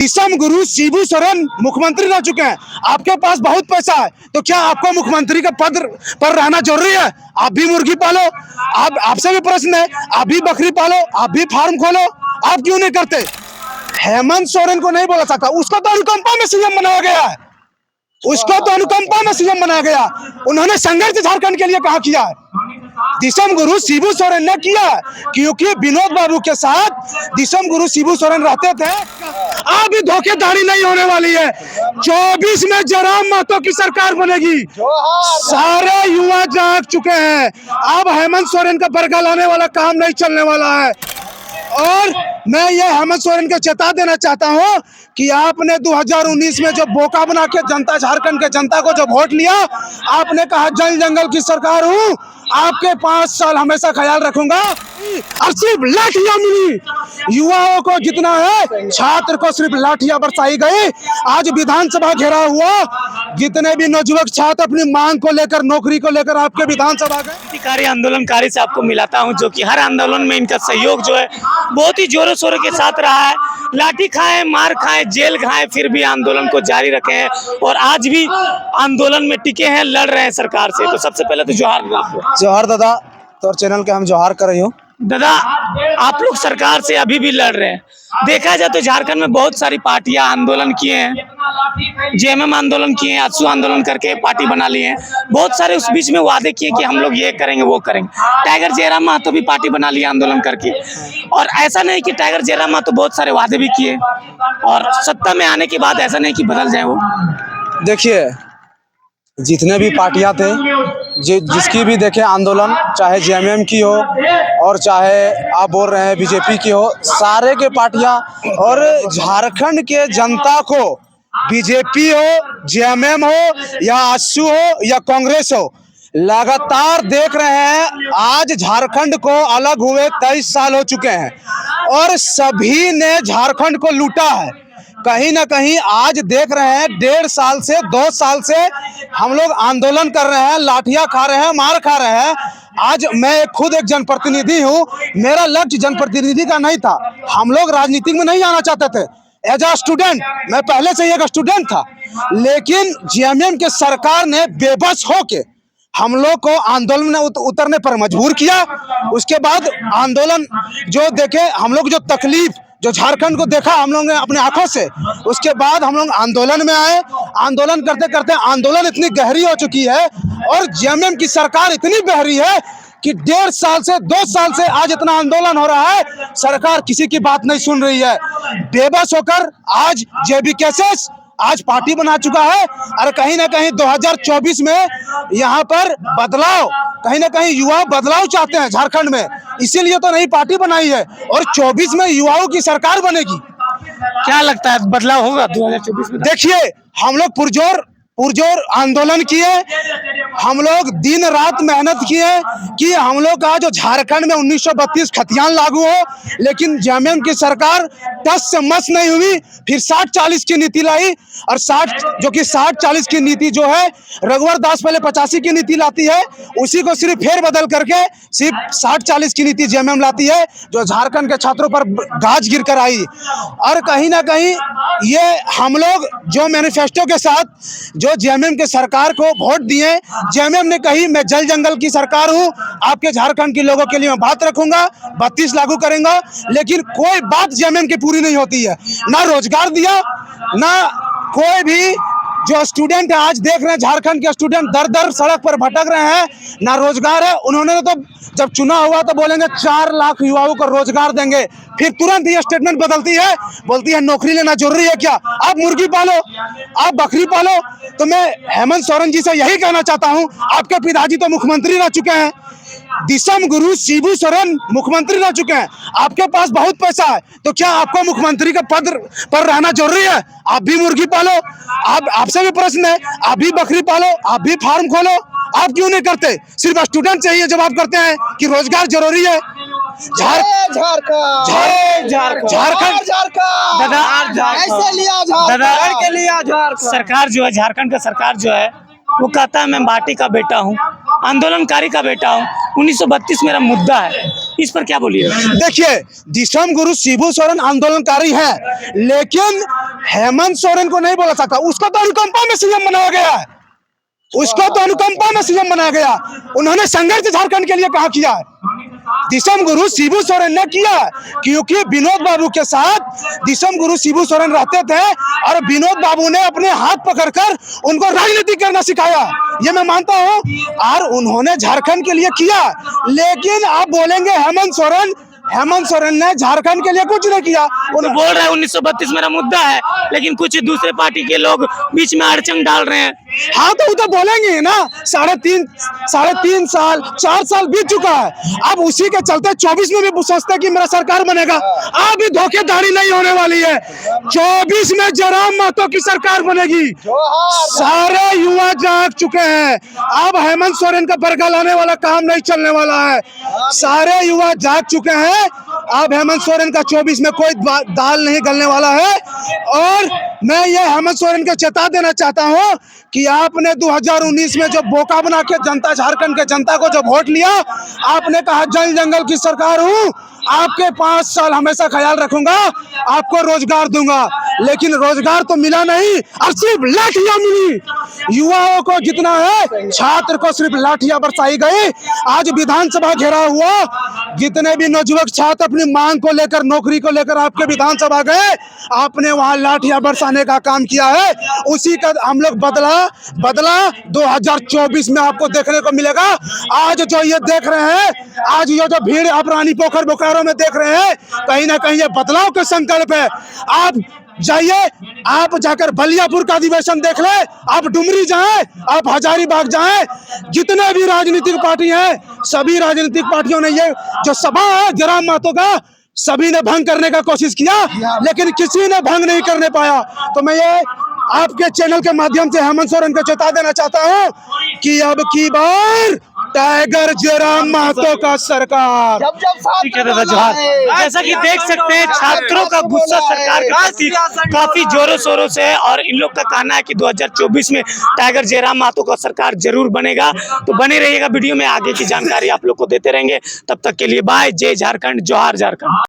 विषम गुरु शिबू सोरेन मुख्यमंत्री रह चुके हैं। आपके पास बहुत पैसा है, तो क्या आपको मुख्यमंत्री के पद पर रहना जरूरी है? आप भी मुर्गी पालो, आपसे भी प्रश्न है, आप भी बकरी पालो, आप भी फार्म खोलो, आप क्यों नहीं करते? हेमंत सोरेन को नहीं बोला सकता, उसको तो अनुकंपा में सीएम बनाया गया है, उसको तो अनुकंपा में सीएम बनाया गया। उन्होंने संघर्ष झारखंड के लिए कहाँ किया है? विषम गुरु शिबू सोरेन ने किया, क्योंकि विनोद बाबू के साथ विषम गुरु शिबू सोरेन रहते थे। अभी धोखेधारी नहीं होने वाली है। 24 में जयराम महतो की सरकार बनेगी। सारे युवा जाग चुके हैं, अब हेमंत सोरेन का बरगा लाने वाला काम नहीं चलने वाला है। और मैं ये हेमंत सोरेन को चेता देना चाहता हूँ कि आपने 2019 में जो बोका बना के जनता, झारखंड के जनता को जो वोट लिया, आपने कहा जल जंगल की सरकार हूँ, आपके 5 साल हमेशा ख्याल रखूंगा। और सिर्फ लाठियां मिली युवाओं को, जितना है छात्र को सिर्फ लाठियां बरसाई गई। आज विधानसभा घेरा हुआ, जितने भी नौजुवक छात्र अपनी मांग को लेकर, नौकरी को लेकर आपके विधानसभा गए। क्रांतिकारी आंदोलनकारी से आपको मिलाता हूं, जो कि हर आंदोलन में इनका सहयोग जो है बहुत ही जोरों शोरों के साथ रहा है। लाठी खाए, मार खाए, जेल खाए, फिर भी आंदोलन को जारी रखे हैं और आज भी आंदोलन में टिके हैं, लड़ रहे हैं सरकार से। तो सबसे पहले तो जोहार दादा, तो चैनल के हम जोहार कर रही हूँ। दादा, आप लोग सरकार से अभी भी लड़ रहे हैं। देखा जाए तो झारखंड में बहुत सारी पार्टियां आंदोलन किए हैं, जेएमएम आंदोलन किए हैं, आजसू आंदोलन करके पार्टी बना लिए हैं। बहुत सारे उस बीच में वादे किए कि हम लोग ये करेंगे वो करेंगे। टाइगर जयराम महतो भी पार्टी बना लिया आंदोलन करके। और ऐसा नहीं कि टाइगर जयराम महतो बहुत सारे वादे भी किए और सत्ता में आने के बाद ऐसा नहीं कि बदल जाए वो। देखिए, जितने भी पार्टियां थे, जिसकी भी देखे आंदोलन, चाहे जेएमएम की हो और चाहे आप बोल रहे हैं बीजेपी की हो, सारे के पार्टियां और झारखंड के जनता को, बीजेपी हो, जेएमएम हो या आजसू हो या कांग्रेस हो, लगातार देख रहे हैं। आज झारखंड को अलग हुए 23 साल हो चुके हैं और सभी ने झारखंड को लूटा है। कहीं ना कहीं आज देख रहे हैं 1.5 साल से 2 साल से हम लोग आंदोलन कर रहे हैं, लाठियां खा रहे हैं, मार खा रहे हैं। आज मैं खुद एक जनप्रतिनिधि हूं, मेरा लक्ष्य जनप्रतिनिधि का नहीं था। हम लोग राजनीति में नहीं आना चाहते थे। एज अ स्टूडेंट, मैं पहले से ही एक स्टूडेंट था, लेकिन जेएमएम के सरकार ने बेबस होके हम लोग को आंदोलन में उतरने पर मजबूर किया। उसके बाद आंदोलन जो देखे हम लोग, जो तकलीफ जो झारखंड को देखा हम लोग ने अपने आंखों से, उसके बाद हम लोग आंदोलन में आए। आंदोलन करते करते आंदोलन इतनी गहरी हो चुकी है और जेएमएम की सरकार इतनी बहरी है कि 1.5 साल से 2 साल से आज इतना आंदोलन हो रहा है, सरकार किसी की बात नहीं सुन रही है। बेबस होकर आज जेबी केसेस आज पार्टी बना चुका है। और कहीं ना कहीं 2024 में यहाँ पर बदलाव, कहीं ना कहीं युवा बदलाव चाहते हैं झारखंड में, इसीलिए तो नई पार्टी बनाई है और 24 में युवाओं की सरकार बनेगी। क्या लगता है बदलाव होगा 2024 में? देखिए, हम लोग पुरजोर आंदोलन किए, हम लोग दिन रात मेहनत किए कि हम लोग का जो झारखंड में 1932 खतियान लागू हो, लेकिन जेएमएम की सरकार टस से मस नहीं हुई। फिर 60-40 की नीति लाई और 60-40 की नीति जो है, रघुवर दास पहले 85 की नीति लाती है, उसी को सिर्फ फेर बदल करके सिर्फ 60-40 की नीति जेएमएम लाती है, जो झारखंड के छात्रों पर गाज गिर कर आई। और कहीं ना कहीं ये हम लोग जो मैनिफेस्टो के साथ जो जेएमएम के सरकार को वोट दिए, जेएमएम ने कही मैं जल जंगल की सरकार हूं, आपके झारखंड के लोगों के लिए मैं बात रखूंगा, 32 लागू करेंगे, लेकिन कोई बात जेएमएम की पूरी नहीं होती है। ना रोजगार दिया, ना कोई भी जो स्टूडेंट है, आज देख रहे हैं झारखंड के स्टूडेंट दर दर सड़क पर भटक रहे हैं, ना रोजगार है। उन्होंने तो जब चुनाव हुआ तो बोलेंगे 4 लाख युवाओं को रोजगार देंगे, फिर तुरंत ही स्टेटमेंट बदलती है, बोलती है नौकरी लेना जरूरी है क्या? आप मुर्गी पालो, आप बकरी पालो। तो मैं हेमंत सोरेन जी से यही कहना चाहता हूं, आपके पिताजी तो मुख्यमंत्री रह चुके हैं, विषम गुरु शिबू सोरेन मुख्यमंत्री रह चुके हैं, आपके पास बहुत पैसा है, तो क्या आपको मुख्यमंत्री के पद पर रहना जरूरी है? आप भी मुर्गी पालो, आपसे भी प्रश्न है, आप भी बकरी पालो, आप भी फार्म खोलो, आप क्यों नहीं करते? सिर्फ स्टूडेंट चाहिए जवाब करते हैं कि रोजगार जरूरी है। सरकार जो है, झारखंड का सरकार जो है, वो कहता है मैं माटी का बेटा हूँ, आंदोलनकारी का बेटा हूँ, 1932 मेरा मुद्दा है, इस पर क्या बोलिए? देखिए, दिसम गुरु शिबू सोरेन आंदोलनकारी है, लेकिन हेमंत सोरेन को नहीं बोला सकता। उसको तो अनुकंपा में सीएम बनाया गया है, उसको तो अनुकंपा में सीएम बनाया गया। उन्होंने संघर्ष झारखंड के लिए कहा किया है, दिसम गुरु शिबू सोरेन ने किया, क्योंकि विनोद बाबू के साथ दिसम गुरु शिबू सोरेन रहते थे और विनोद बाबू ने अपने हाथ पकड़कर उनको राजनीति करना सिखाया, ये मैं मानता हूं। और उन्होंने झारखंड के लिए किया, लेकिन आप बोलेंगे हेमंत सोरेन ने झारखंड के लिए कुछ नहीं किया। तो बोल रहे हैं 1932 मेरा मुद्दा है, लेकिन कुछ दूसरे पार्टी के लोग बीच में अड़चन डाल रहे हैं। हाँ, तो वो तो बोलेंगे ना। साढ़े तीन साल 4 साल बीत चुका है, अब उसी के चलते 24 में भी सोचते कि मेरा सरकार बनेगा। अभी धोखेधारी नहीं होने वाली है, 24 में जयराम महतो की सरकार बनेगी। सारे युवा जाग चुके हैं, अब हेमंत सोरेन का बरगा लाने वाला काम नहीं चलने वाला है। सारे युवा जाग चुके हैं, अब हेमंत सोरेन का 24 में कोई दाल नहीं गलने वाला है। और मैं ये हेमंत सोरेन को चेता देना चाहता हूं कि आपने 2019 में जो बोका बना के जनता, झारखंड के जनता को जब वोट लिया, आपने कहा जल जंगल की सरकार हूं, आपके 5 साल हमेशा ख्याल रखूंगा, आपको रोजगार दूंगा। लेकिन रोजगार तो मिला नहीं और सिर्फ लाठियां मिली। युवाओं को जितना है, छात्र को सिर्फ लाठियां बरसाई गई। आज विधानसभा घेरा हुआ, जितने भी नौजुवक छात्र अपनी मांग को लेकर, नौकरी को लेकर आपके विधानसभा गए, आपने वहां लाठियां बरसाने का काम किया है। उसी का हम लोग बदला 2024 में आपको देखने को मिलेगा। आज जो ये देख रहे हैं, आज ये जो भीड़ आप रानी पोखर बोकारो में देख रहे हैं, कहीं ना कहीं ये बदलाव के संकल्प है। आप जाइए, आप जाकर बलियापुर का अधिवेशन देख ले, आप डुमरी जाएं, आप हजारीबाग जाएं, जितने भी राजनीतिक पार्टी हैं, सभी राजनीतिक पार्टियों ने ये जो सभा है जयराम महतो का, सभी ने भंग करने का कोशिश किया, लेकिन किसी ने भंग नहीं करने पाया। तो मैं ये आपके चैनल के माध्यम से हेमंत सोरेन को चेता देना चाहता हूं कि अब की बार टाइगर जयराम महतो का सरकार। ठीक है दादा, जोहार। जैसा कि देख सकते हैं, छात्रों का गुस्सा सरकार के प्रति काफी जोरों शोरों से है और इन लोग का कहना है कि 2024 में टाइगर जयराम महतो का सरकार जरूर बनेगा। तो बने रहिएगा वीडियो में, आगे की जानकारी आप लोग को देते रहेंगे। तब तक के लिए बाय। जय झारखंड, जोहार झारखंड।